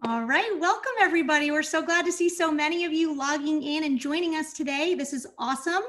All right, welcome everybody. We're so glad to see so many of you logging in and joining us today. This is awesome.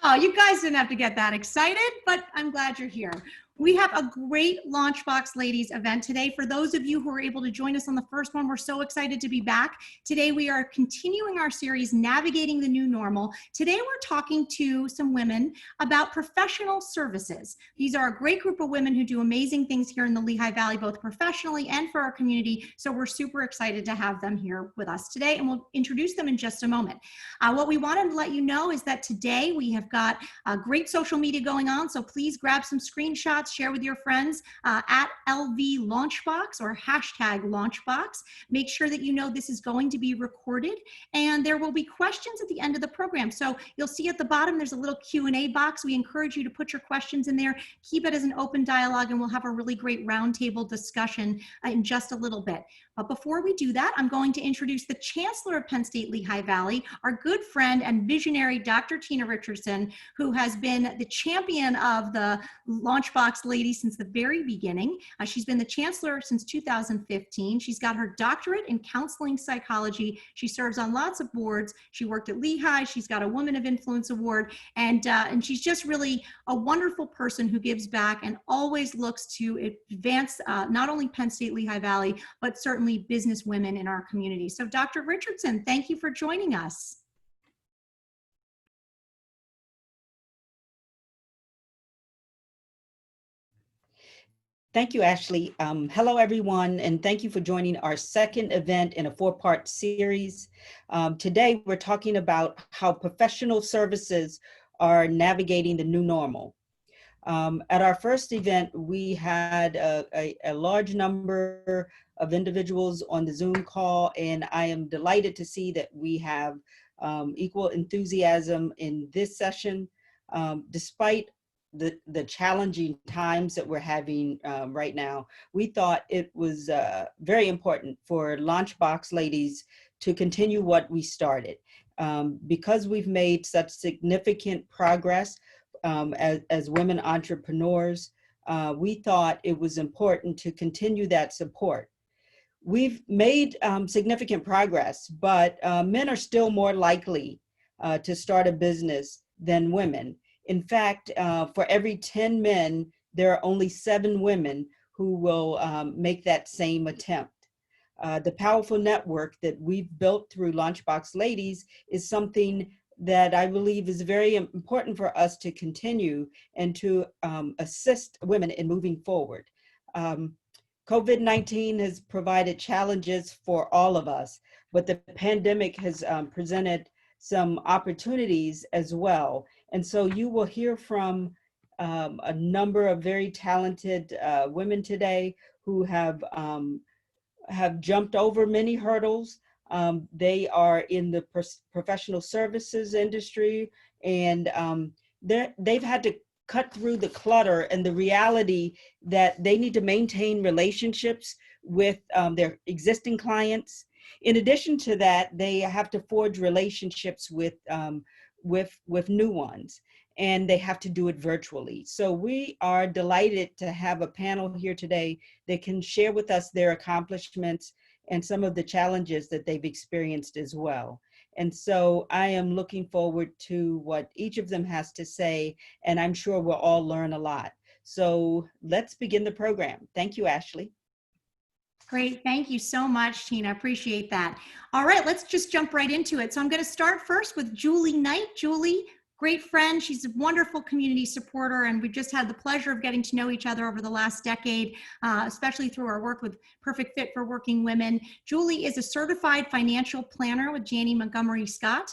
Oh, you guys didn't have to get that excited, but I'm glad you're here. We have a great Launchbox Ladies event today. For those of you who are able to join us on the first one, we're so excited to be back. Today we are continuing our series, Navigating the New Normal. Today we're talking to some women about professional services. These are a great group of women who do amazing things here in the Lehigh Valley, both professionally and for our community. So we're super excited to have them here with us today, and we'll introduce them in just a moment. What we wanted to let you know is that today we have got great social media going on, so please grab some screenshots, share with your friends at LV Launchbox or hashtag Launchbox. Make sure that you know this is going to be recorded, and there will be questions at the end of the program. So you'll see at the bottom there's a little Q&A box. We encourage you to put your questions in there. Keep it as an open dialogue, and we'll have a really great roundtable discussion in just a little bit. But before we do that, I'm going to introduce the Chancellor of Penn State Lehigh Valley, our good friend and visionary Dr. Tina Richardson, who has been the champion of the Launchbox Ladies since the very beginning. She's been the Chancellor since 2015. She's got her doctorate in counseling psychology. She serves on lots of boards. She worked at Lehigh. She's got a Woman of Influence Award, and she's just really a wonderful person who gives back and always looks to advance not only Penn State Lehigh Valley, but certainly business women in our community. So Dr. Richardson, thank you for joining us. Thank you, Ashley. Hello, everyone, and thank you for joining our second event in a four-part series. Today, we're talking about how professional services are navigating the new normal. At our first event, we had a large number of individuals on the Zoom call, and I am delighted to see that we have equal enthusiasm in this session, despite the challenging times that we're having right now. We thought it was very important for Launchbox Ladies to continue what we started. Because we've made such significant progress as women entrepreneurs, we thought it was important to continue that support. We've made significant progress, but men are still more likely to start a business than women. In fact, for every 10 men, there are only 7 women who will make that same attempt. The powerful network that we've built through Launchbox Ladies is something that I believe is very important for us to continue and to assist women in moving forward. COVID-19 has provided challenges for all of us, but the pandemic has presented some opportunities as well. And so you will hear from a number of very talented women today who have jumped over many hurdles. They are in the professional services industry, and they've had to cut through the clutter and the reality that they need to maintain relationships with their existing clients. In addition to that, they have to forge relationships with new ones, and they have to do it virtually. So we are delighted to have a panel here today that can share with us their accomplishments and some of the challenges that they've experienced as well. And so I am looking forward to what each of them has to say, and I'm sure we'll all learn a lot. So let's begin the program. Thank you, Ashley. Great, thank you so much, Tina, appreciate that. All right, let's just jump right into it. So I'm gonna start first with Julie Knight. Julie, great friend, she's a wonderful community supporter, and we've just had the pleasure of getting to know each other over the last decade, especially through our work with Perfect Fit for Working Women. Julie is a certified financial planner with Janney Montgomery Scott.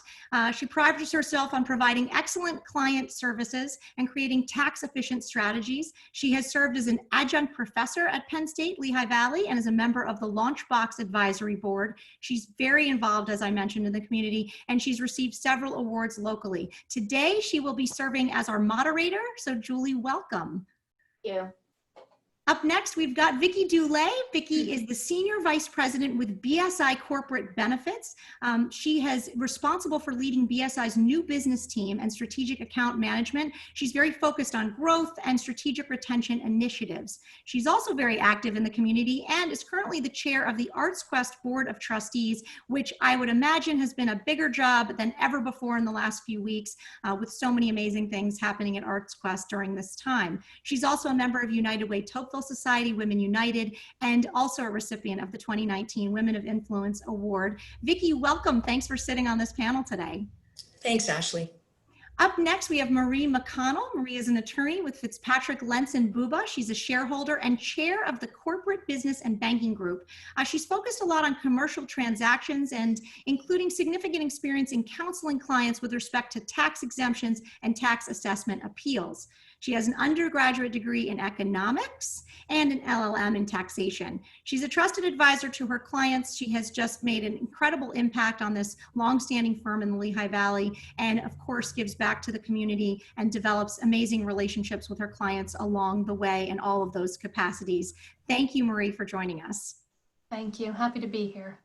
She prides herself on providing excellent client services and creating tax-efficient strategies. She has served as an adjunct professor at Penn State Lehigh Valley and is a member of the Launchbox Advisory Board. She's very involved, as I mentioned, in the community, and she's received several awards locally. Today, she will be serving as our moderator. So Julie, welcome. Thank you. Up next, we've got Vicki Dulé. Vicki is the Senior Vice President with BSI Corporate Benefits. She is responsible for leading BSI's new business team and strategic account management. She's very focused on growth and strategic retention initiatives. She's also very active in the community and is currently the chair of the Arts Quest Board of Trustees, which I would imagine has been a bigger job than ever before in the last few weeks, with so many amazing things happening at Arts Quest during this time. She's also a member of United Way Tocqueville Society, Women United, and also a recipient of the 2019 Women of Influence Award. Vicki, welcome. Thanks for sitting on this panel today. Thanks, Ashley. Up next, we have Marie McConnell. Marie is an attorney with Fitzpatrick, Lentz & Buba. She's a shareholder and chair of the Corporate Business and Banking Group. She's focused a lot on commercial transactions and including significant experience in counseling clients with respect to tax exemptions and tax assessment appeals. She has an undergraduate degree in economics and an LLM in taxation. She's a trusted advisor to her clients. She has just made an incredible impact on this longstanding firm in the Lehigh Valley, and of course gives back to the community and develops amazing relationships with her clients along the way in all of those capacities. Thank you, Marie, for joining us. Thank you. Happy to be here.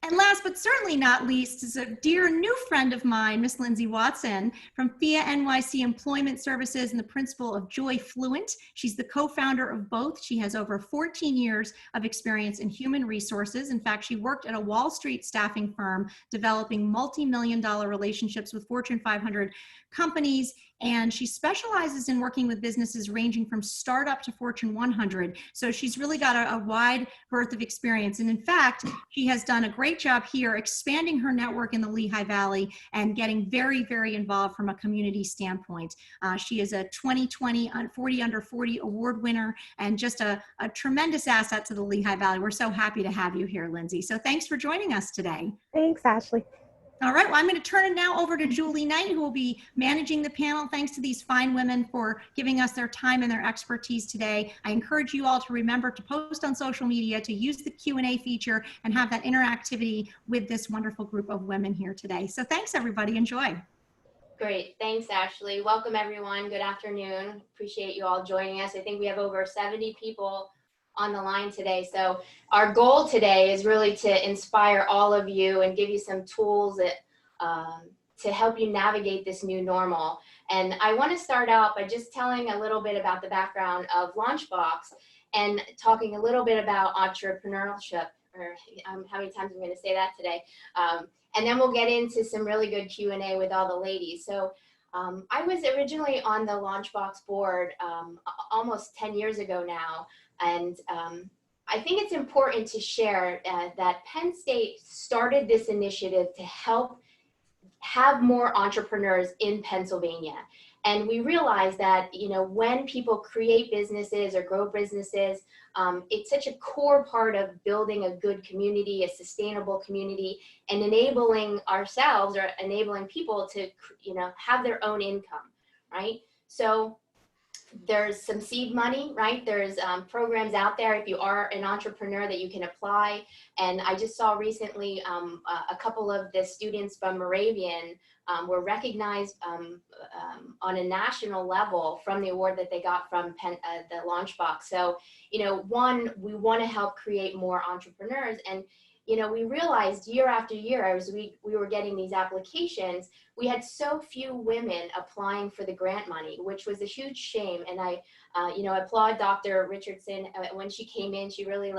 And last but certainly not least is a dear new friend of mine, Miss Lindsay Watson from FIA NYC Employment Services and the principal of Joy Fluent. She's the co-founder of both. She has over 14 years of experience in human resources. In fact, she worked at a Wall Street staffing firm developing multi-million-dollar relationships with Fortune 500 companies, and she specializes in working with businesses ranging from startup to Fortune 100. So she's really got a wide berth of experience. And in fact, she has done a great job here expanding her network in the Lehigh Valley and getting very, very involved from a community standpoint. She is a 2020 40 Under 40 award winner and just a tremendous asset to the Lehigh Valley. We're so happy to have you here, Lindsay. So thanks for joining us today. Thanks, Ashley. All right, well, I'm going to turn it now over to Julie Knight, who will be managing the panel. Thanks to these fine women for giving us their time and their expertise today. I encourage you all to remember to post on social media, to use the Q&A feature, and have that interactivity with this wonderful group of women here today. So thanks, everybody. Enjoy. Great. Thanks, Ashley. Welcome, everyone. Good afternoon. Appreciate you all joining us. I think we have over 70 people on the line today. So our goal today is really to inspire all of you and give you some tools that, to help you navigate this new normal. And I want to start out by just telling a little bit about the background of Launchbox and talking a little bit about entrepreneurship, or how many times I'm going to say that today. And then we'll get into some really good Q&A with all the ladies. So I was originally on the Launchbox board almost 10 years ago now. And I think it's important to share that Penn State started this initiative to help have more entrepreneurs in Pennsylvania. And we realized that, you know, when people create businesses or grow businesses, it's such a core part of building a good community, a sustainable community, and enabling ourselves or enabling people to, you know, have their own income, right? So there's some seed money, right? There's programs out there if you are an entrepreneur that you can apply. And I just saw recently a couple of the students from Moravian were recognized on a national level from the award that they got from the Launchbox. So, you know, one, we want to help create more entrepreneurs. And you know, we realized year after year, as we were getting these applications, we had so few women applying for the grant money, which was a huge shame. And I, you know, applaud Dr. Richardson. When she came in, she really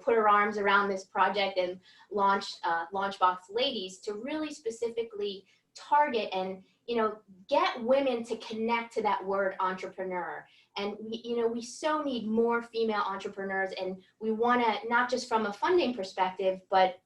put her arms around this project and launched Launchbox Ladies to really specifically target and, you know, get women to connect to that word entrepreneur. And we so need more female entrepreneurs, and we want to, not just from a funding perspective, but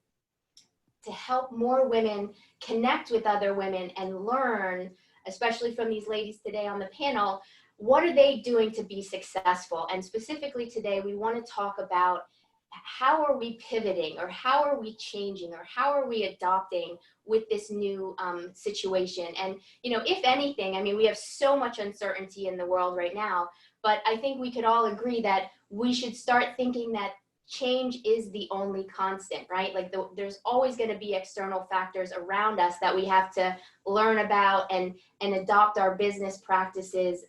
to help more women connect with other women and learn, especially from these ladies today on the panel, what are they doing to be successful? And specifically today, we want to talk about how are we pivoting, or how are we changing, or how are we adopting with this new situation? And, you know, if anything, I mean, we have so much uncertainty in the world right now, but I think we could all agree that we should start thinking that change is the only constant, right? Like there's always going to be external factors around us that we have to learn about and adopt our business practices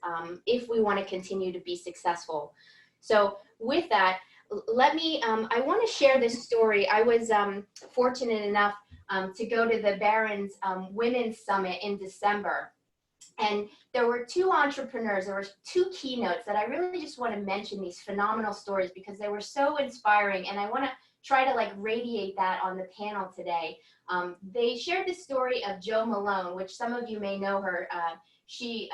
if we want to continue to be successful. So with that, let me, I want to share this story. I was fortunate enough to go to the Barron's Women's Summit in December. And there were two entrepreneurs, there were two keynotes that I really just want to mention, these phenomenal stories, because they were so inspiring. And I want to try to like radiate that on the panel today. They shared the story of Jo Malone, which some of you may know her. She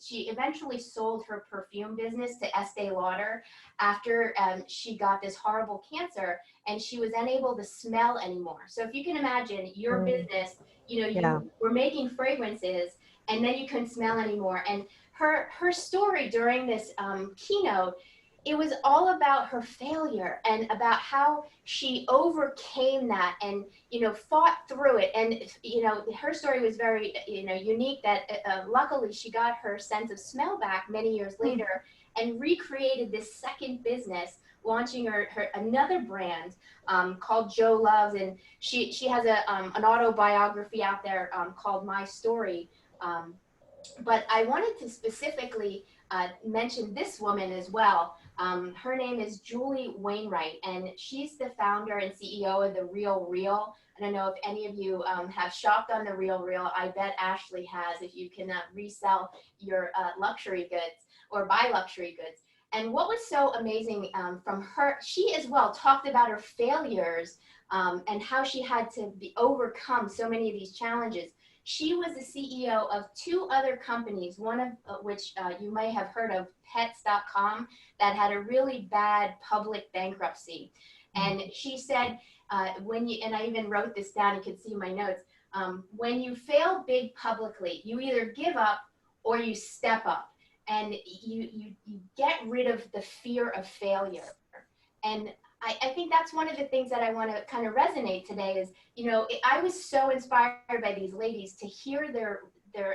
eventually sold her perfume business to Estee Lauder after she got this horrible cancer, and she was unable to smell anymore. So if you can imagine your business, you know, you were making fragrances and then you couldn't smell anymore. And her story during this keynote, it was all about her failure and about how she overcame that and, you know, fought through it. And, you know, her story was very, you know, unique that luckily she got her sense of smell back many years later and recreated this second business, launching her another brand called Jo Loves. And she has an autobiography out there called My Story. But I wanted to specifically mention this woman as well. Her name is Julie Wainwright, and she's the founder and CEO of The Real Real. I don't know if any of you have shopped on The Real Real. I bet Ashley has, if you can resell your luxury goods or buy luxury goods. And what was so amazing from her, she as well talked about her failures and how she had to overcome so many of these challenges. She was the CEO of two other companies, one of which you may have heard of, Pets.com, that had a really bad public bankruptcy. And she said, and I even wrote this down, you can see my notes, when you fail big publicly, you either give up or you step up. And you get rid of the fear of failure. And I think that's one of the things that I want to kind of resonate today is, you know, I was so inspired by these ladies to hear their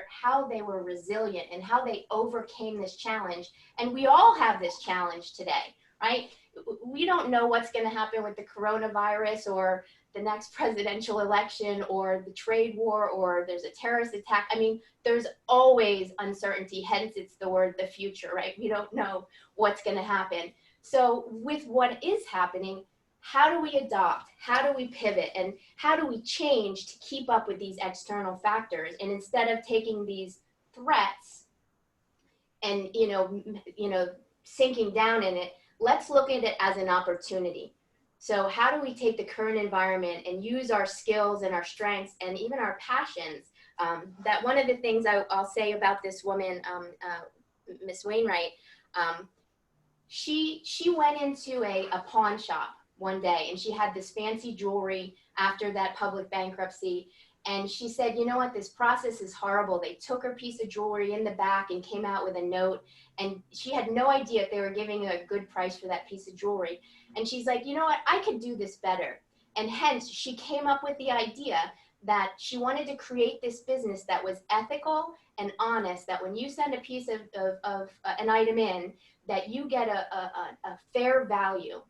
how they were resilient and how they overcame this challenge. And we all have this challenge today, right? We don't know what's going to happen with the coronavirus or the next presidential election or the trade war or there's a terrorist attack. I mean, there's always uncertainty, hence it's the word the future, right? We don't know what's going to happen. So with what is happening, how do we adopt? How do we pivot? And how do we change to keep up with these external factors? And instead of taking these threats and, you know, sinking down in it, let's look at it as an opportunity. So how do we take the current environment and use our skills and our strengths and even our passions? That one of the things I'll say about this woman, Miss Wainwright, she went into a pawn shop one day and she had this fancy jewelry after that public bankruptcy. And she said, you know what, this process is horrible. They took her piece of jewelry in the back and came out with a note. And she had no idea if they were giving a good price for that piece of jewelry. And she's like, you know what, I could do this better. And hence she came up with the idea that she wanted to create this business that was ethical and honest, that when you send a piece of an item in, that you get a fair value.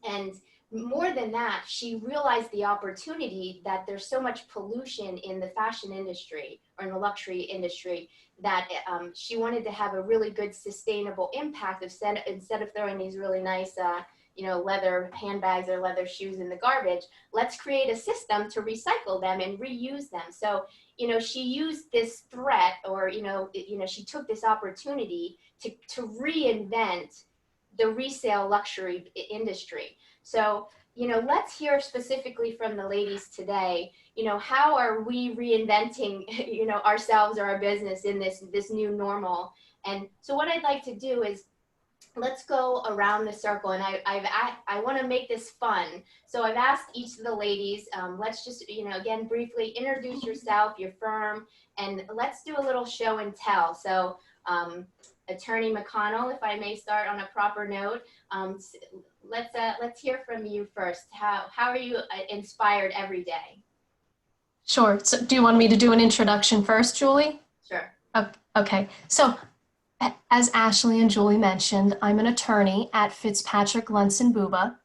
And more than that, she realized the opportunity that there's so much pollution in the fashion industry or in the luxury industry that she wanted to have a really good sustainable impact instead of throwing these really nice you know, leather handbags or leather shoes in the garbage. Let's create a system to recycle them and reuse them. So, you know, she used this threat or, she took this opportunity to reinvent the resale luxury industry. So, you know, let's hear specifically from the ladies today, you know, how are we reinventing, you know, ourselves or our business in this new normal? And so what I'd like to do is let's go around the circle, and I want to make this fun. So I've asked each of the ladies, let's just, you know, again, briefly introduce yourself, your firm, and let's do a little show and tell. So Attorney McConnell, if I may start on a proper note, let's hear from you first. How are you inspired every day? Sure. So do you want me to do an introduction first, Julie? Sure. Okay. So as Ashley and Julie mentioned, I'm an attorney at Fitzpatrick, Luntz & Buba.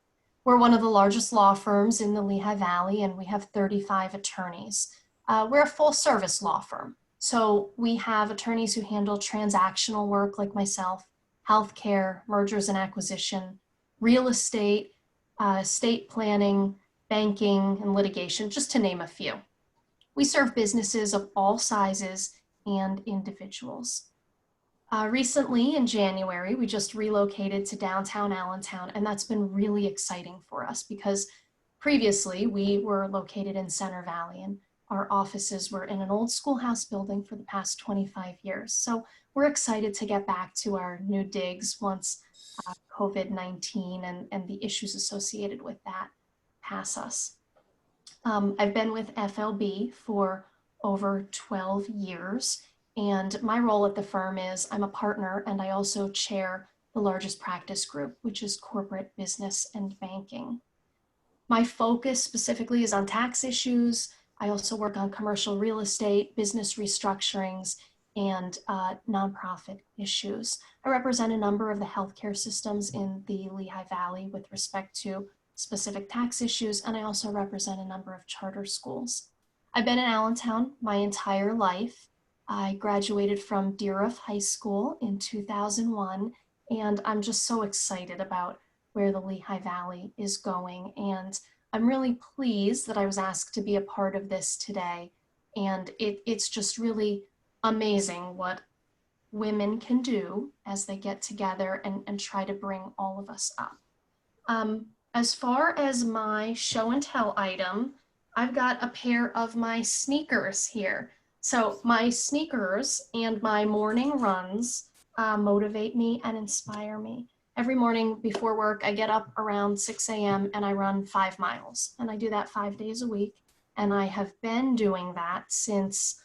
We're one of the largest law firms in the Lehigh Valley, and we have 35 attorneys. We're a full service law firm. So we have attorneys who handle transactional work like myself. healthcare, mergers and acquisition, real estate, estate planning, banking, and litigation, just to name a few. We serve businesses of all sizes and individuals. Recently, in January, we just relocated to downtown Allentown, and that's been really exciting for us because previously we were located in Center Valley, and our offices were in an old schoolhouse building for the past 25 years. So we're excited to get back to our new digs once COVID-19 and the issues associated with that pass us. I've been with FLB for over 12 years, and my role at the firm is I'm a partner, and I also chair the largest practice group, which is corporate business and banking. My focus specifically is on tax issues. I also work on commercial real estate, business restructurings, and nonprofit issues. I represent a number of the healthcare systems in the Lehigh Valley with respect to specific tax issues, and I also represent a number of charter schools. I've been in Allentown my entire life. I graduated from Deerhoof High School in 2001, and I'm just so excited about where the Lehigh Valley is going. And I'm really pleased that I was asked to be a part of this today. And it's just really amazing what women can do as they get together and try to bring all of us up. As far as my show and tell item, I've got a pair of my sneakers here. So my sneakers and my morning runs motivate me and inspire me. Every morning before work, I get up around 6 a.m. and I run 5 miles. And I do that 5 days a week. And I have been doing that since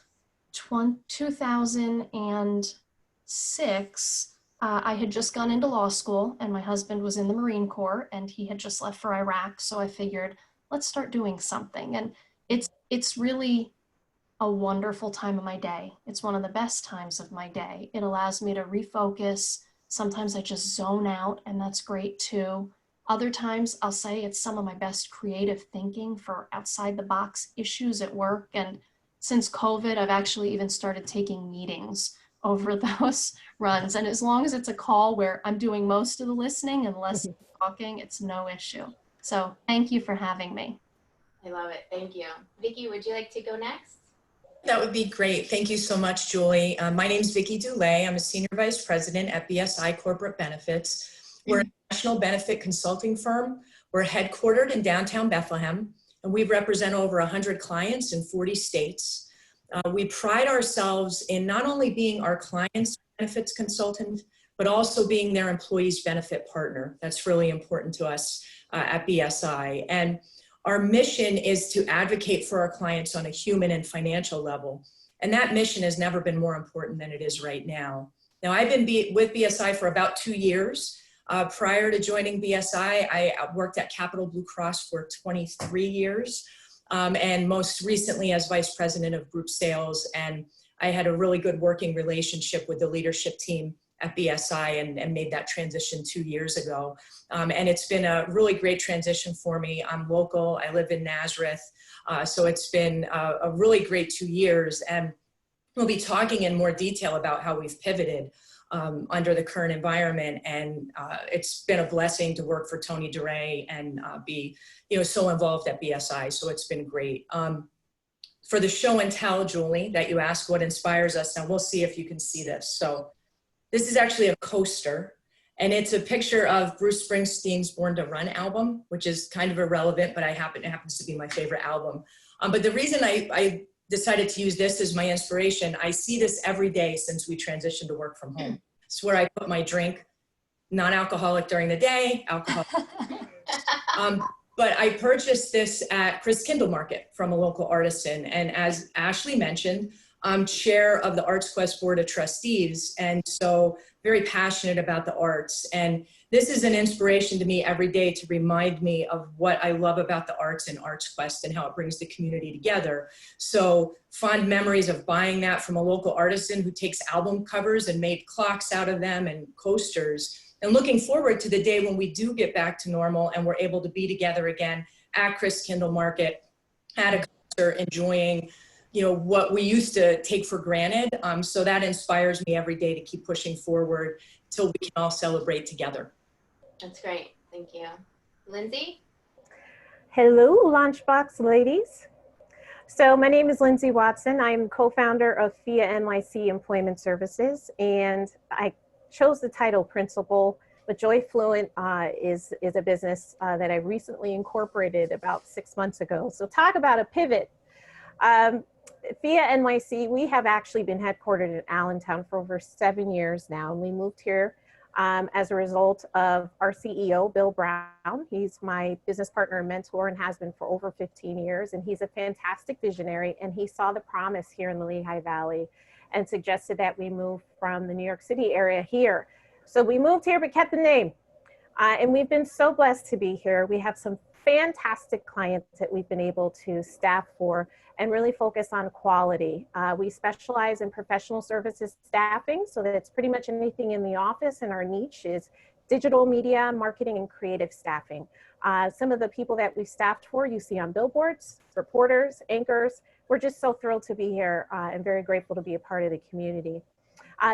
2006. I had just gone into law school, and my husband was in the Marine Corps, and he had just left for Iraq. So I figured, let's start doing something. And it's really a wonderful time of my day. It's one of the best times of my day. It allows me to refocus. Sometimes I just zone out, and that's great too. Other times I'll say it's some of my best creative thinking for outside the box issues at work. And since COVID, I've actually even started taking meetings over those runs. And as long as it's a call where I'm doing most of the listening and less talking, it's no issue. So thank you for having me. I love it. Thank you. Vicki, would you like to go next? That would be great. Thank you so much, Julie. My name is Vicki Dulé. I'm a Senior Vice President at BSI Corporate Benefits. We're a national benefit consulting firm. We're headquartered in downtown Bethlehem, and we represent over 100 clients in 40 states. We pride ourselves in not only being our clients' benefits consultant, but also being their employees' benefit partner. That's really important to us at BSI. And our mission is to advocate for our clients on a human and financial level. And that mission has never been more important than it is right now. Now, I've been with BSI for about 2 years. Prior to joining BSI, I worked at Capital Blue Cross for 23 years. And most recently as Vice President of Group Sales. And I had a really good working relationship with the leadership team at BSI and made that transition 2 years ago. And it's been a really great transition for me. I'm local, I live in Nazareth. So it's been a really great 2 years. And we'll be talking in more detail about how we've pivoted under the current environment. And it's been a blessing to work for Tony DeRay and be so involved at BSI. So it's been great. For the show and tell, Julie, that you asked what inspires us, and we'll see if you can see this. So this is actually a coaster, and it's a picture of Bruce Springsteen's Born to Run album, which is kind of irrelevant, but it happens to be my favorite album. But the reason I decided to use this as my inspiration, I see this every day since we transitioned to work from home. It's where I put my drink, non-alcoholic during the day, alcoholic. But I purchased this at Chris Kindle Market from a local artisan. And as Ashley mentioned, I'm chair of the Arts Quest Board of Trustees. And so very passionate about the arts. And this is an inspiration to me every day to remind me of what I love about the arts and Arts Quest and how it brings the community together. So fond memories of buying that from a local artisan who takes album covers and made clocks out of them and coasters. And looking forward to the day when we do get back to normal and we're able to be together again at Chris Kindle Market, at a concert, enjoying what we used to take for granted. So that inspires me every day to keep pushing forward till we can all celebrate together. That's great. Thank you. Lindsay? Hello, Launchbox ladies. So my name is Lindsay Watson. I'm co-founder of FIA NYC Employment Services, and I chose the title principal, but Joy Fluent is a business that I recently incorporated about 6 months ago. So talk about a pivot. FIA NYC, we have actually been headquartered in Allentown for over 7 years now, and we moved here as a result of our CEO, Bill Brown. He's my business partner and mentor and has been for over 15 years. And he's a fantastic visionary. And he saw the promise here in the Lehigh Valley and suggested that we move from the New York City area here. So we moved here, but kept the name. And we've been so blessed to be here. We have some fantastic clients that we've been able to staff for and really focus on quality. We specialize in professional services staffing, so that it's pretty much anything in the office, and our niche is digital media, marketing, and creative staffing. Some of the people that we staffed for, you see on billboards, reporters, anchors. We're just so thrilled to be here and very grateful to be a part of the community.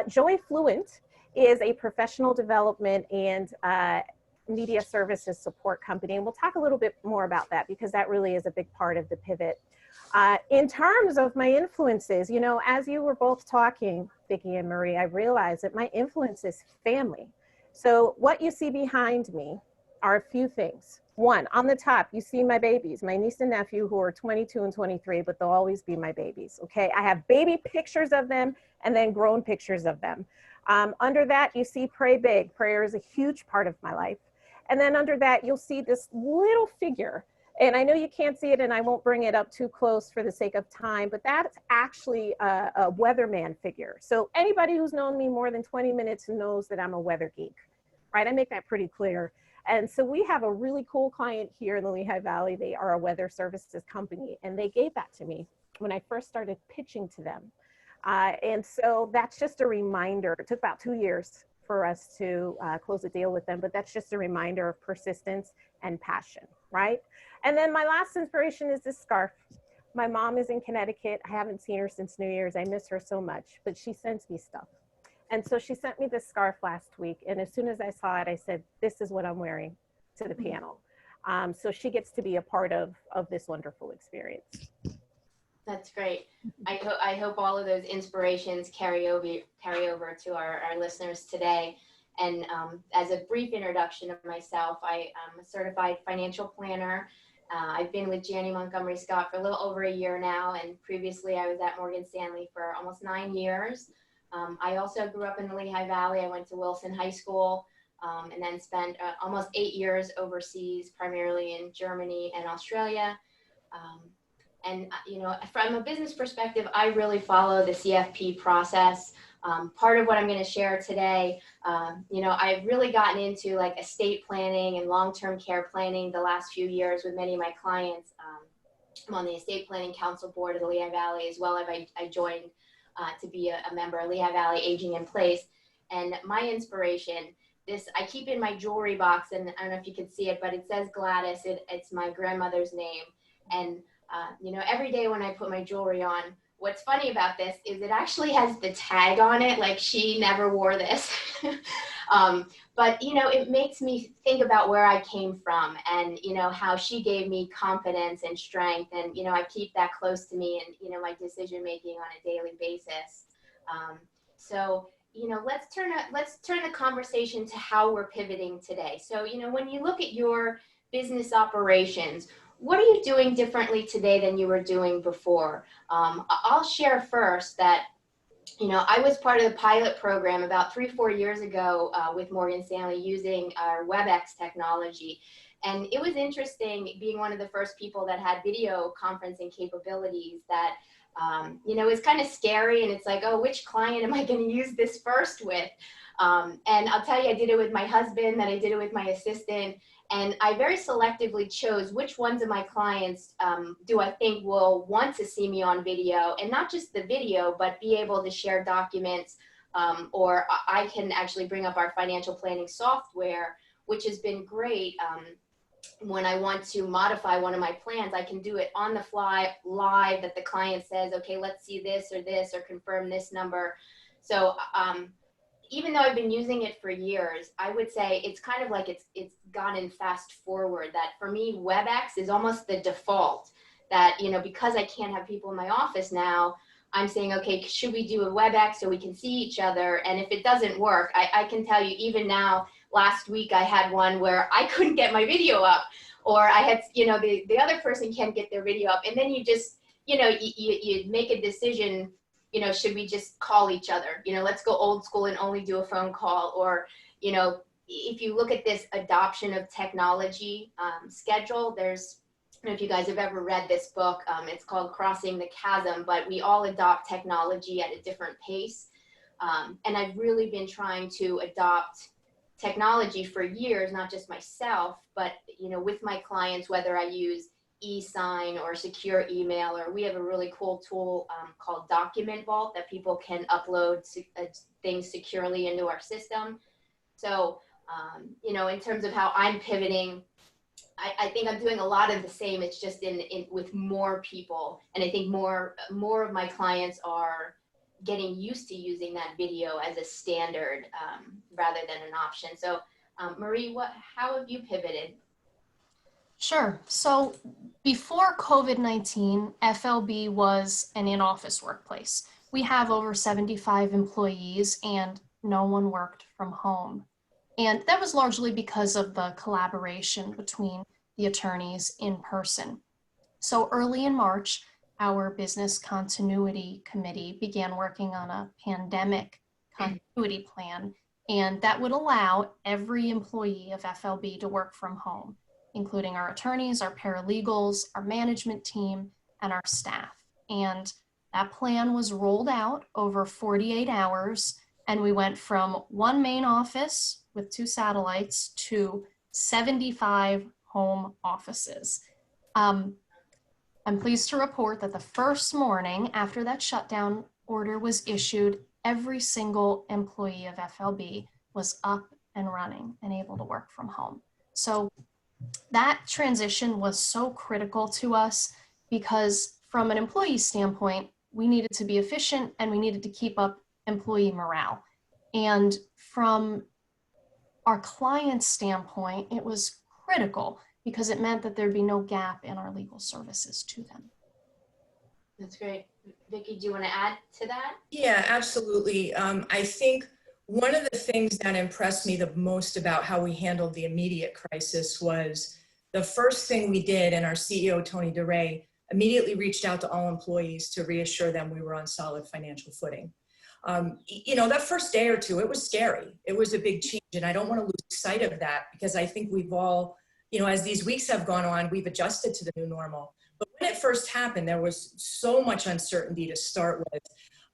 Joy Fluent is a professional development and media services support company. And we'll talk a little bit more about that because that really is a big part of the pivot. In terms of my influences, as you were both talking, Vicki and Marie, I realized that my influence is family. So what you see behind me are a few things. One, on the top, you see my babies, my niece and nephew who are 22 and 23, but they'll always be my babies, okay? I have baby pictures of them and then grown pictures of them. Under that, you see Pray Big. Prayer is a huge part of my life. And then under that, you'll see this little figure. And I know you can't see it, and I won't bring it up too close for the sake of time, but that's actually a weatherman figure. So anybody who's known me more than 20 minutes knows that I'm a weather geek, right? I make that pretty clear. And so we have a really cool client here in the Lehigh Valley. They are a weather services company, and they gave that to me when I first started pitching to them. And so that's just a reminder. It took about 2 years for us to close a deal with them, but that's just a reminder of persistence and passion, right? And then my last inspiration is this scarf. My mom is in Connecticut. I haven't seen her since New Year's. I miss her so much, but she sends me stuff. And so she sent me this scarf last week. And as soon as I saw it, I said, this is what I'm wearing to the panel. So she gets to be a part of this wonderful experience. That's great. I hope all of those inspirations carry over to our listeners today. And as a brief introduction of myself, I am a certified financial planner. I've been with Janney Montgomery Scott for a little over a year now, and previously I was at Morgan Stanley for almost 9 years. I also grew up in the Lehigh Valley. I went to Wilson High School and then spent almost 8 years overseas, primarily in Germany and Australia. And from a business perspective, I really follow the CFP process. Part of what I'm going to share today, I've really gotten into like estate planning and long-term care planning the last few years with many of my clients. I'm on the Estate Planning Council Board of the Lehigh Valley as well. I joined to be a member of Lehigh Valley Aging in Place. And my inspiration, I keep in my jewelry box, and I don't know if you can see it, but it says Gladys. It's my grandmother's name. And every day when I put my jewelry on, what's funny about this is it actually has the tag on it, like she never wore this. But, it makes me think about where I came from and, how she gave me confidence and strength. And, I keep that close to me and, my decision making on a daily basis. Let's turn the conversation to how we're pivoting today. So, when you look at your business operations, what are you doing differently today than you were doing before? I'll share first that, I was part of the pilot program about 3-4 years ago with Morgan Stanley using our WebEx technology. And it was interesting being one of the first people that had video conferencing capabilities that, it's kind of scary. And it's like, oh, which client am I going to use this first with? And I'll tell you, I did it with my husband, then I did it with my assistant. And I very selectively chose which ones of my clients do I think will want to see me on video, and not just the video, but be able to share documents, or I can actually bring up our financial planning software, which has been great when I want to modify one of my plans, I can do it on the fly, live, that the client says, okay, let's see this, or confirm this number. So even though I've been using it for years, I would say it's kind of like it's gotten fast forward, that for me, WebEx is almost the default. That, you know, because I can't have people in my office now, I'm saying, okay, should we do a WebEx so we can see each other? And if it doesn't work, I can tell you, even now, last week I had one where I couldn't get my video up, or I had, you know, the other person can't get their video up. And then you just, you know, you make a decision, you know, should we just call each other? You know, let's go old school and only do a phone call. Or, you know, if you look at this adoption of technology schedule, there's, I don't know if you guys have ever read this book. It's called Crossing the Chasm, but we all adopt technology at a different pace. And I've really been trying to adopt technology for years, not just myself, but, you know, with my clients, whether I use e-sign or secure email, or we have a really cool tool called Document Vault that people can upload things securely into our system. So, you know, in terms of how I'm pivoting, I think I'm doing a lot of the same. It's just in with more people, and I think more of my clients are getting used to using that video as a standard rather than an option. So, Marie, how have you pivoted? Sure. So before COVID-19, FLB was an in-office workplace. We have over 75 employees and no one worked from home. And that was largely because of the collaboration between the attorneys in person. So early in March, our business continuity committee began working on a pandemic continuity plan, and that would allow every employee of FLB to work from home, including our attorneys, our paralegals, our management team, and our staff. And that plan was rolled out over 48 hours, and we went from one main office with 2 satellites to 75 home offices. I'm pleased to report that the first morning after that shutdown order was issued, every single employee of FLB was up and running and able to work from home. So that transition was so critical to us because from an employee standpoint, we needed to be efficient and we needed to keep up employee morale. And from our client's standpoint, it was critical because it meant that there'd be no gap in our legal services to them. That's great. Vicki, do you want to add to that? Yeah, absolutely. I think one of the things that impressed me the most about how we handled the immediate crisis was the first thing we did, and our CEO, Tony DeRay, immediately reached out to all employees to reassure them we were on solid financial footing. You know, that first day or two, it was scary. It was a big change, and I don't want to lose sight of that because I think we've all, you know, as these weeks have gone on, we've adjusted to the new normal. But when it first happened, there was so much uncertainty to start with.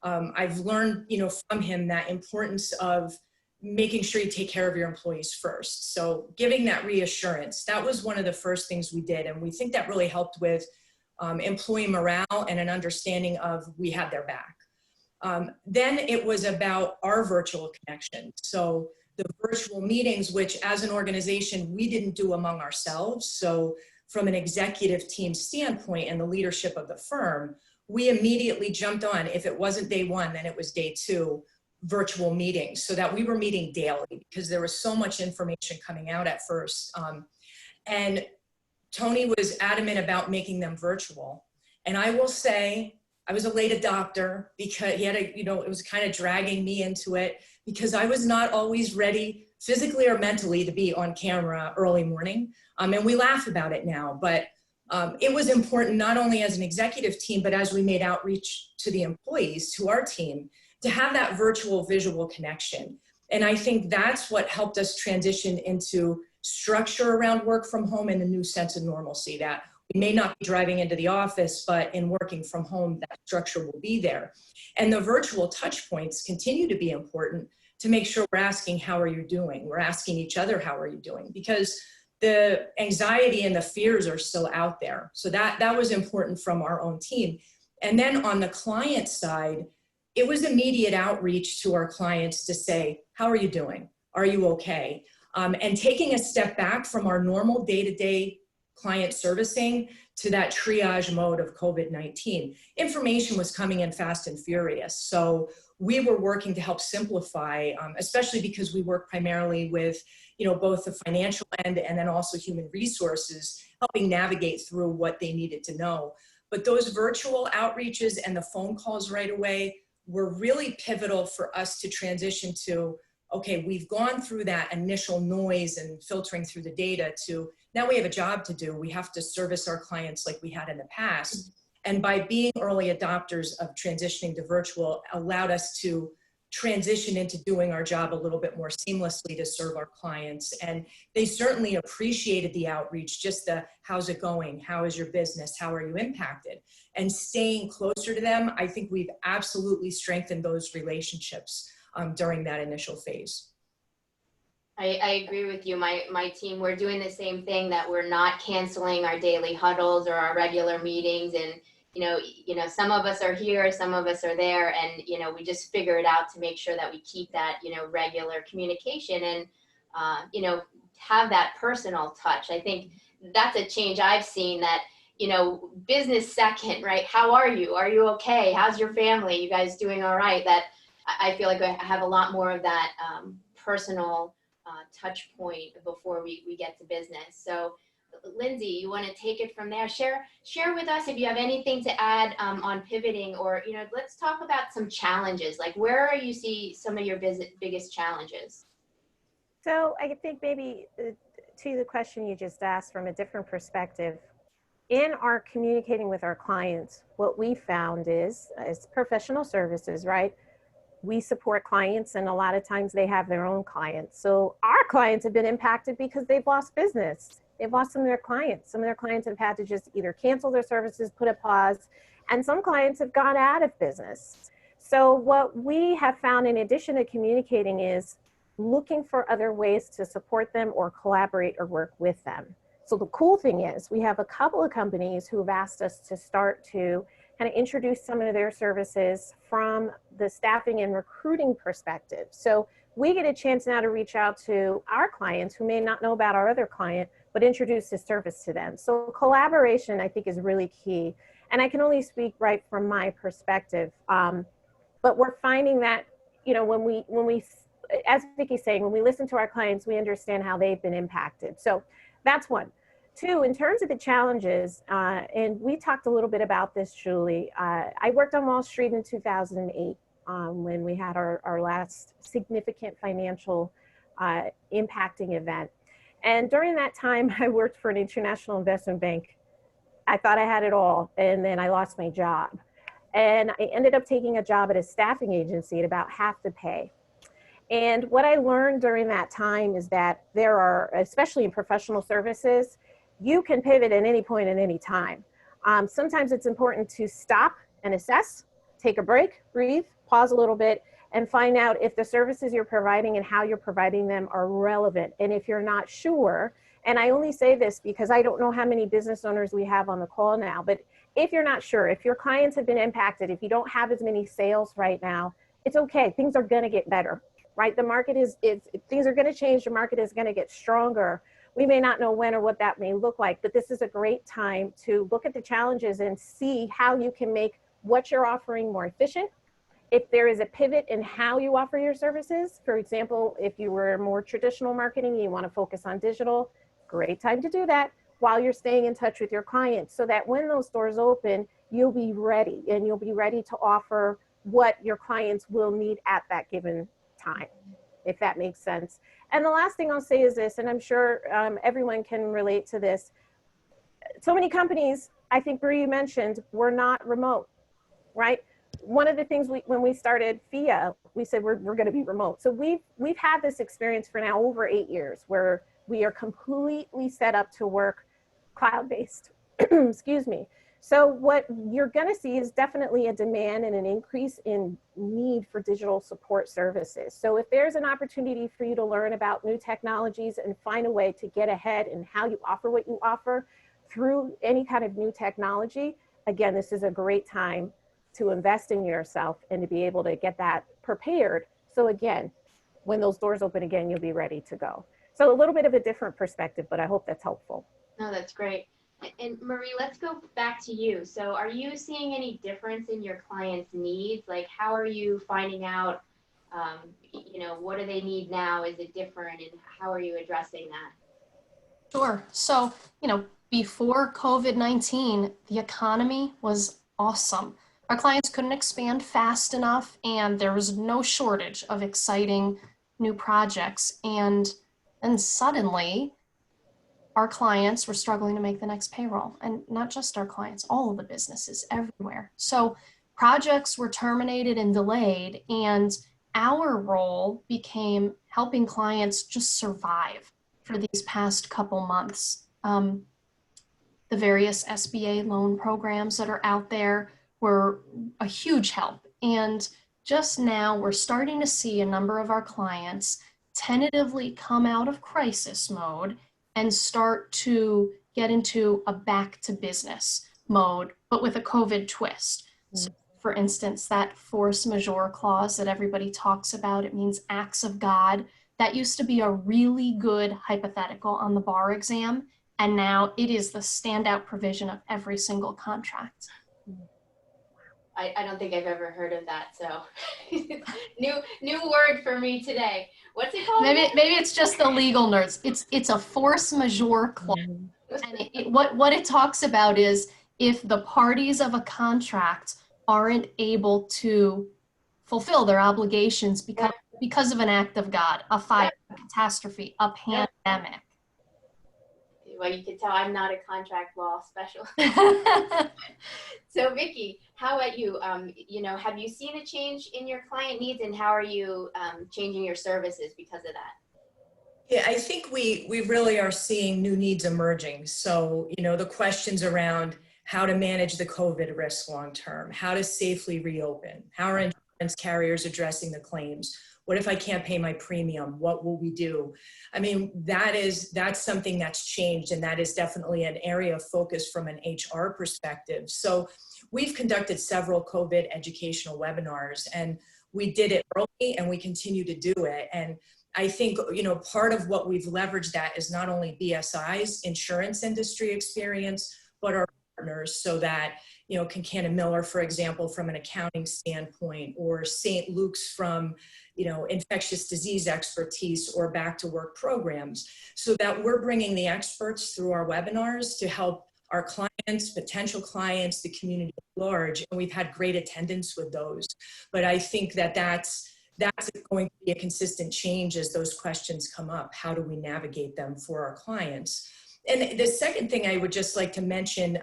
I've learned, you know, from him that importance of making sure you take care of your employees first. So giving that reassurance, that was one of the first things we did. And we think that really helped with employee morale and an understanding of we had their back. Then it was about our virtual connection. So the virtual meetings, which as an organization, we didn't do among ourselves. So from an executive team standpoint and the leadership of the firm, we immediately jumped on, if it wasn't day one, then it was day 2, virtual meetings, so that we were meeting daily because there was so much information coming out at first. And Tony was adamant about making them virtual. And I will say, I was a late adopter because he had a, you know, it was kind of dragging me into it because I was not always ready physically or mentally to be on camera early morning. And we laugh about it now, but it was important not only as an executive team, but as we made outreach to the employees, to our team, to have that virtual visual connection. And I think that's what helped us transition into structure around work from home and a new sense of normalcy, that we may not be driving into the office, but in working from home, that structure will be there. And the virtual touch points continue to be important to make sure we're asking, how are you doing? We're asking each other, how are you doing? Because the anxiety and the fears are still out there. So that was important from our own team. And then on the client side, it was immediate outreach to our clients to say, how are you doing? Are you okay? and taking a step back from our normal day-to-day client servicing to that triage mode of COVID-19. Information was coming in fast and furious. So we were working to help simplify, especially because we work primarily with, both the financial end and then also human resources, helping navigate through what they needed to know. But those virtual outreaches and the phone calls right away were really pivotal for us to transition to, okay, we've gone through that initial noise and filtering through the data to now we have a job to do. We have to service our clients like we had in the past. And by being early adopters of transitioning to virtual allowed us to transition into doing our job a little bit more seamlessly to serve our clients. And they certainly appreciated the outreach, just the how's it going? How is your business? How are you impacted? And staying closer to them, I think we've absolutely strengthened those relationships during that initial phase. I agree with you. My team, we're doing the same thing, that we're not canceling our daily huddles or our regular meetings. And, some of us are here, some of us are there. And, we just figure it out to make sure that we keep that, regular communication and, have that personal touch. I think that's a change I've seen, that, business second, right? How are you? Are you okay? How's your family? You guys doing all right? That I feel like I have a lot more of that personal touch point before we get to business. So Lindsay, you want to take it from there? Share with us if you have anything to add on pivoting, or, let's talk about some challenges. Like, where you see some of your biggest challenges? So I think maybe to the question you just asked from a different perspective, in our communicating with our clients, what we found is professional services, right? We support clients, and a lot of times they have their own clients. So our clients have been impacted because they've lost business. They've lost some of their clients. Some of their clients have had to just either cancel their services, put a pause, and some clients have gone out of business. So what we have found, in addition to communicating, is looking for other ways to support them or collaborate or work with them. So the cool thing is we have a couple of companies who have asked us to start to kind of introduce some of their services from the staffing and recruiting perspective. So we get a chance now to reach out to our clients who may not know about our other client, but introduce this service to them. So collaboration, I think, is really key. And I can only speak right from my perspective. But we're finding that, when we, as Vicki's saying, when we listen to our clients, we understand how they've been impacted. So that's one. Two, in terms of the challenges, and we talked a little bit about this, Julie, I worked on Wall Street in 2008 when we had our last significant financial impacting event. And during that time, I worked for an international investment bank. I thought I had it all, and then I lost my job. And I ended up taking a job at a staffing agency at about half the pay. And what I learned during that time is that there are, especially in professional services, you can pivot at any point at any time. Sometimes it's important to stop and assess, take a break, breathe, pause a little bit, and find out if the services you're providing and how you're providing them are relevant. And if you're not sure, and I only say this because I don't know how many business owners we have on the call now, but if you're not sure, if your clients have been impacted, if you don't have as many sales right now, it's okay. Things are going to get better, right? The market things are going to change. The market is going to get stronger. We may not know when or what that may look like, but this is a great time to look at the challenges and see how you can make what you're offering more efficient. If there is a pivot in how you offer your services, for example, if you were more traditional marketing, you want to focus on digital, great time to do that while you're staying in touch with your clients, so that when those doors open, you'll be ready, and you'll be ready to offer what your clients will need at that given time, if that makes sense. And the last thing I'll say is this, and I'm sure everyone can relate to this. So many companies, I think Bree mentioned, were not remote, right? One of the things when we started FIA, we said we're going to be remote. So we've had this experience for now over 8 years where we are completely set up to work cloud-based, excuse me. So what you're going to see is definitely a demand and an increase in need for digital support services. So if there's an opportunity for you to learn about new technologies and find a way to get ahead in how you offer what you offer through any kind of new technology, again, this is a great time to invest in yourself and to be able to get that prepared. So again, when those doors open again, you'll be ready to go. So a little bit of a different perspective, but I hope that's helpful. No, that's great. And Marie, let's go back to you. So are you seeing any difference in your clients' needs? Like, how are you finding out, what do they need now? Is it different? And how are you addressing that? Sure. So, before COVID-19, the economy was awesome. Our clients couldn't expand fast enough, and there was no shortage of exciting new projects. And then suddenly, our clients were struggling to make the next payroll. And not just our clients, all of the businesses everywhere. So projects were terminated and delayed, and our role became helping clients just survive for these past couple months. The various SBA loan programs that are out there were a huge help. And just now we're starting to see a number of our clients tentatively come out of crisis mode and start to get into a back to business mode, but with a COVID twist. So for instance, that force majeure clause that everybody talks about, it means acts of God. That used to be a really good hypothetical on the bar exam. And now it is the standout provision of every single contract. I don't think I've ever heard of that. So new word for me today. What's it called? Maybe it's just the legal nerds. It's a force majeure clause. And what it talks about is if the parties of a contract aren't able to fulfill their obligations because of an act of God, a fire, a catastrophe, a pandemic. Well, you can tell I'm not a contract law specialist. So Vicki, how about you? Have you seen a change in your client needs, and how are you changing your services because of that? Yeah, I think we really are seeing new needs emerging. So, the questions around how to manage the COVID risk long term, how to safely reopen, how are insurance carriers addressing the claims? What if I can't pay my premium? What will we do? I mean, that's something that's changed, and that is definitely an area of focus from an HR perspective. So we've conducted several COVID educational webinars, and we did it early and we continue to do it. And I think, part of what we've leveraged that is not only BSI's insurance industry experience, but our partners, so that, Kincannon Miller, for example, from an accounting standpoint, or St. Luke's from, infectious disease expertise or back to work programs, so that we're bringing the experts through our webinars to help our clients, potential clients, the community at large. And we've had great attendance with those. But I think that's going to be a consistent change as those questions come up. How do we navigate them for our clients? And the second thing I would just like to mention,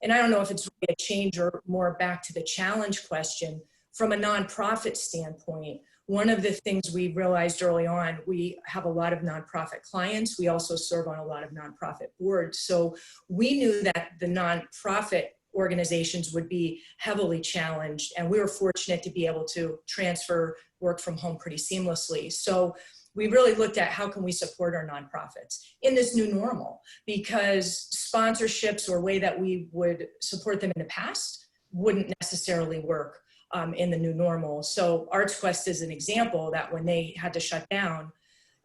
and I don't know if it's really a change or more back to the challenge question, from a nonprofit standpoint, one of the things we realized early on, we have a lot of nonprofit clients. We also serve on a lot of nonprofit boards. So we knew that the nonprofit organizations would be heavily challenged, and we were fortunate to be able to transfer work from home pretty seamlessly. So we really looked at how can we support our nonprofits in this new normal, because sponsorships or way that we would support them in the past wouldn't necessarily work in the new normal. So ArtsQuest is an example that when they had to shut down,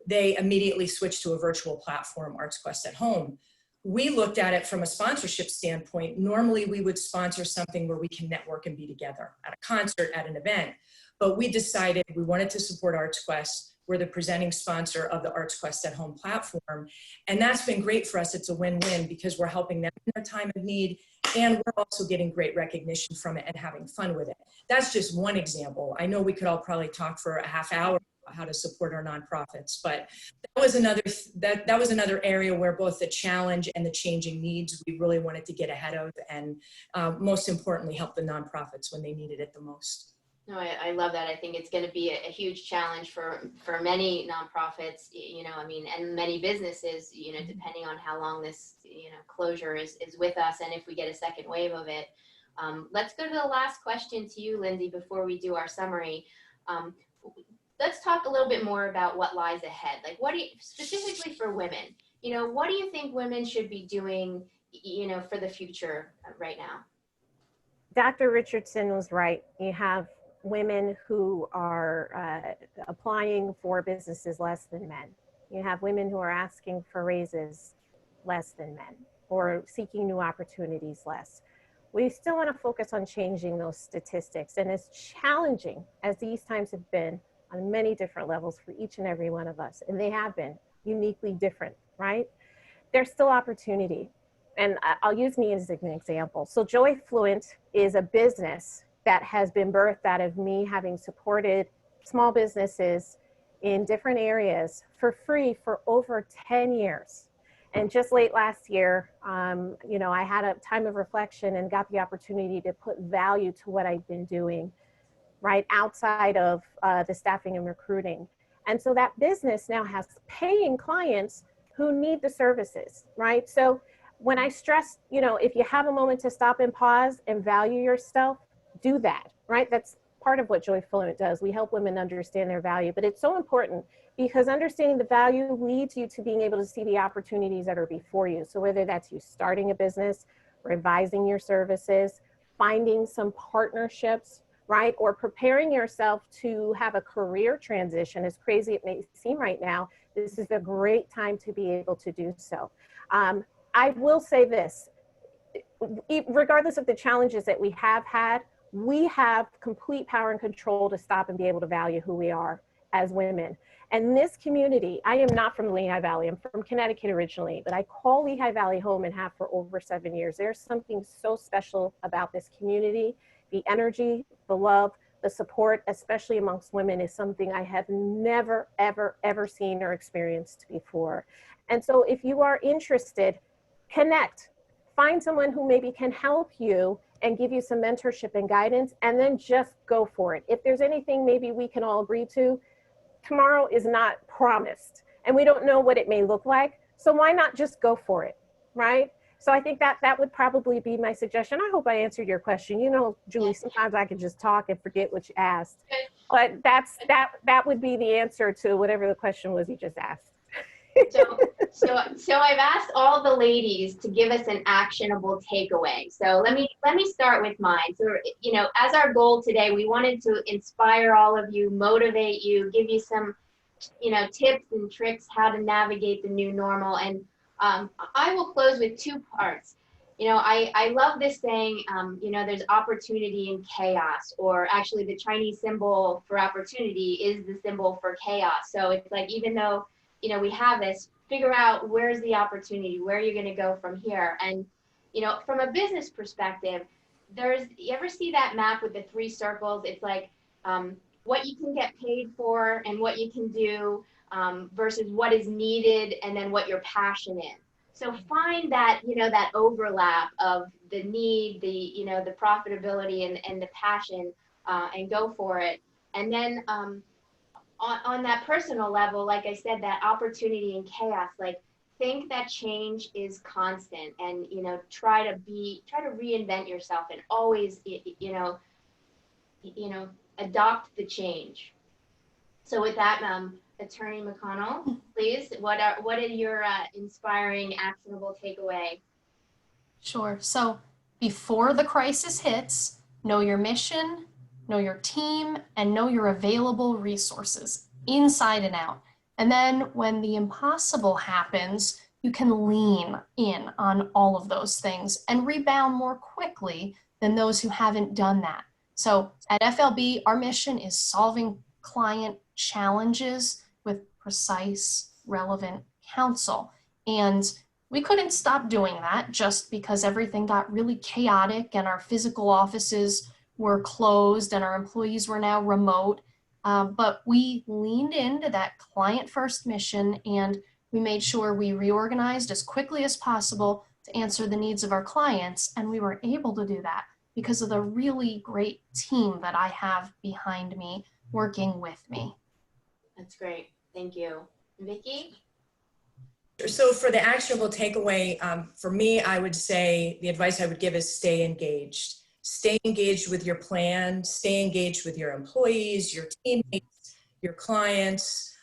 they immediately switched to a virtual platform, ArtsQuest at Home. We looked at it from a sponsorship standpoint. Normally we would sponsor something where we can network and be together at a concert, at an event, but we decided we wanted to support ArtsQuest. We're the presenting sponsor of the ArtsQuest at Home platform. And that's been great for us. It's a win-win because we're helping them in their time of need, and we're also getting great recognition from it and having fun with it. That's just one example. I know we could all probably talk for a half hour about how to support our nonprofits, but that was another area where both the challenge and the changing needs we really wanted to get ahead of, and most importantly, help the nonprofits when they needed it the most. No, I love that. I think it's going to be a huge challenge for many nonprofits, and many businesses, depending on how long this, closure is with us, and if we get a second wave of it. Let's go to the last question to you, Lindsay, before we do our summary. Let's talk a little bit more about what lies ahead. Like, specifically for women, what do you think women should be doing, for the future right now? Dr. Richardson was right. You have women who are applying for businesses less than men. You have women who are asking for raises less than men or seeking new opportunities less. We still want to focus on changing those statistics. And as challenging as these times have been on many different levels for each and every one of us, and they have been uniquely different, right? There's still opportunity. And I'll use me as an example. So Joy Fluent is a business that has been birthed out of me having supported small businesses in different areas for free for over 10 years. And just late last year, I had a time of reflection and got the opportunity to put value to what I've been doing, right, outside of the staffing and recruiting. And so that business now has paying clients who need the services, right? So when I stress, if you have a moment to stop and pause and value yourself, do that, right? That's part of what Joy Fluent does. We help women understand their value, but it's so important because understanding the value leads you to being able to see the opportunities that are before you. So whether that's you starting a business, revising your services, finding some partnerships, right? Or preparing yourself to have a career transition, as crazy it may seem right now, this is a great time to be able to do so. I will say this, regardless of the challenges that we have had, we have complete power and control to stop and be able to value who we are as women. And this community, I am not from the Lehigh Valley, I'm from Connecticut originally, but I call Lehigh Valley home and have for over 7 years. There's something so special about this community. The energy, the love, the support, especially amongst women, is something I have never, ever, ever seen or experienced before. And so if you are interested, connect, find someone who maybe can help you and give you some mentorship and guidance, and then just go for it. If there's anything maybe we can all agree to, tomorrow is not promised and we don't know what it may look like. So why not just go for it, right? So I think that would probably be my suggestion. I hope I answered your question. Julie, sometimes I can just talk and forget what you asked, but that would be the answer to whatever the question was you just asked. So I've asked all the ladies to give us an actionable takeaway. So let me start with mine. So, as our goal today, we wanted to inspire all of you, motivate you, give you some, tips and tricks how to navigate the new normal. And I will close with 2 parts. I love this saying, there's opportunity in chaos, or actually the Chinese symbol for opportunity is the symbol for chaos. So it's like, even though we have this, figure out where's the opportunity, where you're going to go from here. And, from a business perspective, you ever see that map with the 3 circles? It's like what you can get paid for and what you can do versus what is needed and then what your passion is. So find that, that overlap of the need, the profitability and the passion and go for it. And then, on that personal level, like I said, that opportunity in chaos, like think that change is constant, and try to reinvent yourself and always adopt the change. So with that, Attorney McConnell, please, what are your inspiring, actionable takeaway? Sure. So before the crisis hits, know your mission, know your team, and know your available resources inside and out. And then when the impossible happens, you can lean in on all of those things and rebound more quickly than those who haven't done that. So at FLB, our mission is solving client challenges with precise, relevant counsel. And we couldn't stop doing that just because everything got really chaotic and our physical offices were closed and our employees were now remote. But we leaned into that client-first mission, and we made sure we reorganized as quickly as possible to answer the needs of our clients. And we were able to do that because of the really great team that I have behind me working with me. That's great. Thank you. Vicki? So for the actionable takeaway, for me, I would say the advice I would give is stay engaged. Stay engaged with your plan, stay engaged with your employees, your teammates, your clients,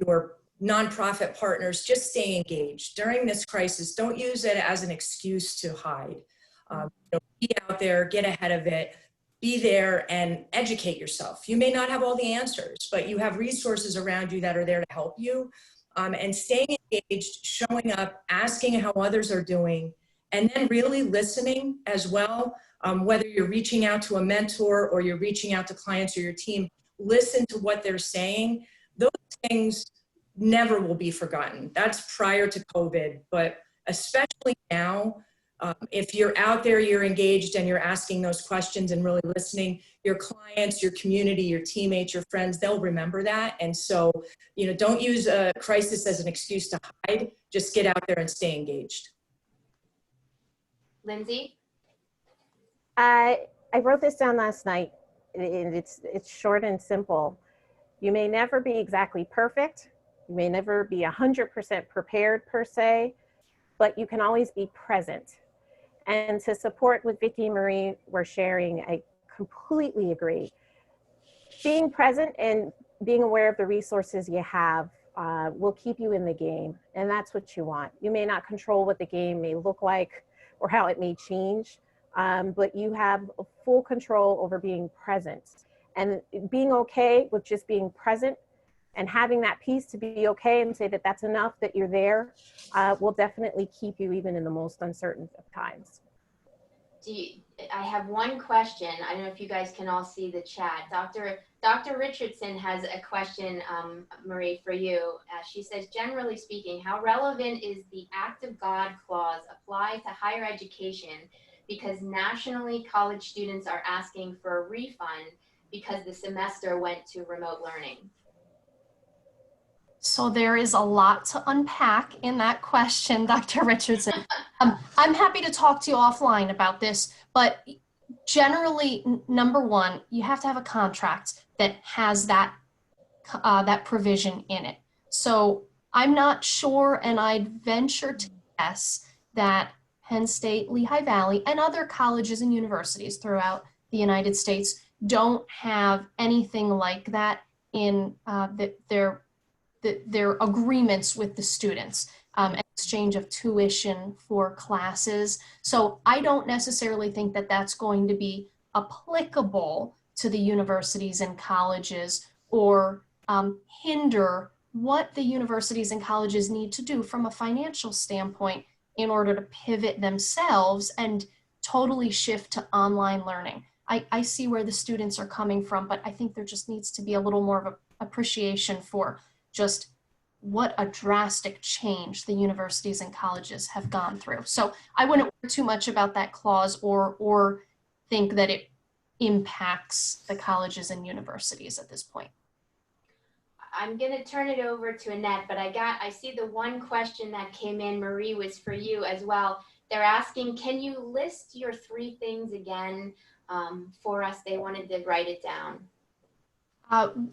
your nonprofit partners. Just stay engaged. During this crisis, don't use it as an excuse to hide. Be out there, get ahead of it, be there and educate yourself. You may not have all the answers, but you have resources around you that are there to help you. and staying engaged, showing up, asking how others are doing, and then really listening as well. Whether you're reaching out to a mentor or you're reaching out to clients or your team, listen to what they're saying. Those things never will be forgotten. That's prior to COVID, but especially now, if you're out there, you're engaged and you're asking those questions and really listening, your clients, your community, your teammates, your friends, they'll remember that. And so, you know, don't use a crisis as an excuse to hide, just get out there and stay engaged. Lindsay? I wrote this down last night, and it's short and simple. You may never be exactly perfect. You may never be 100% prepared per se, but you can always be present. And to support what Vicki and Marie were sharing, I completely agree. Being present and being aware of the resources you have will keep you in the game, and that's what you want. You may not control what the game may look like or how it may change, but you have full control over being present and being okay with just being present and having that peace to be okay and say that that's enough, that you're there, will definitely keep you even in the most uncertain of times. I have one question. I don't know if you guys can all see the chat. Dr. Richardson has a question, Marie, for you. She says, generally speaking, how relevant is the act of God clause applied to higher education, because nationally college students are asking for a refund because the semester went to remote learning? So there is a lot to unpack in that question, Dr. Richardson. I'm happy to talk to you offline about this, but generally, number one, you have to have a contract that has that provision in it. So I'm not sure, and I'd venture to guess that Penn State, Lehigh Valley, and other colleges and universities throughout the United States don't have anything like that in their agreements with the students, exchange of tuition for classes. So I don't necessarily think that that's going to be applicable to the universities and colleges, or hinder what the universities and colleges need to do from a financial standpoint in order to pivot themselves and totally shift to online learning. I see where the students are coming from, but I think there just needs to be a little more of an appreciation for just what a drastic change the universities and colleges have gone through. So I wouldn't worry too much about that clause or think that it impacts the colleges and universities at this point. I'm going to turn it over to Annette, but I see the one question that came in, Marie, was for you as well. They're asking, can you list your 3 things again for us? They wanted to write it down.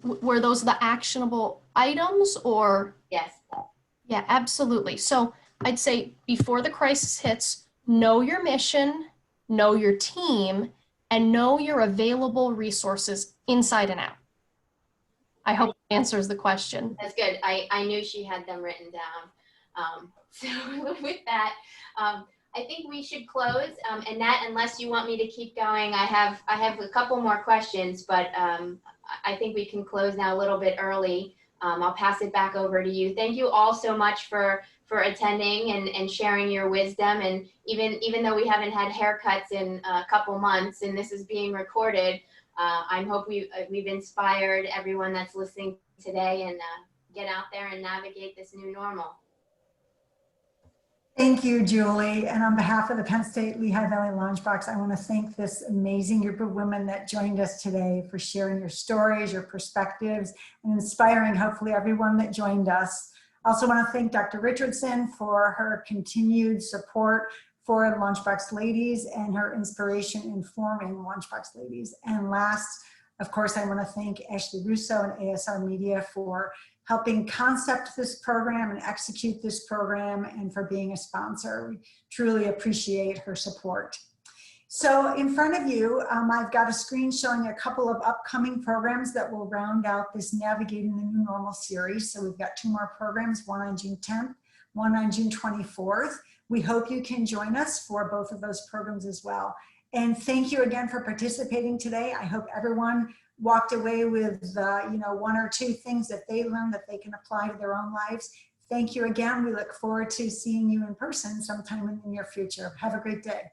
Were those the actionable items, or? Yes. Yeah, absolutely. So I'd say before the crisis hits, know your mission, know your team, and know your available resources inside and out. I hope that answers the question. That's good. I knew she had them written down. So with that, I think we should close. Annette, unless you want me to keep going, I have a couple more questions, but I think we can close now a little bit early. I'll pass it back over to you. Thank you all so much for attending and sharing your wisdom. And even though we haven't had haircuts in a couple months and this is being recorded, I hope we've inspired everyone that's listening today and get out there and navigate this new normal. Thank you, Julie. And on behalf of the Penn State Lehigh Valley Launchbox, I want to thank this amazing group of women that joined us today for sharing your stories, your perspectives, and inspiring, hopefully, everyone that joined us. I also want to thank Dr. Richardson for her continued support for Launchbox Ladies and her inspiration in forming Launchbox Ladies. And last, of course, I want to thank Ashley Russo and ASR Media for helping concept this program and execute this program, and for being a sponsor. We truly appreciate her support. So in front of you, I've got a screen showing a couple of upcoming programs that will round out this Navigating the New Normal series. So we've got 2 more programs, one on June 10th, one on June 24th. We hope you can join us for both of those programs as well. And thank you again for participating today. I hope everyone walked away with 1 or 2 things that they learned that they can apply to their own lives. Thank you again. We look forward to seeing you in person sometime in the near future. Have a great day.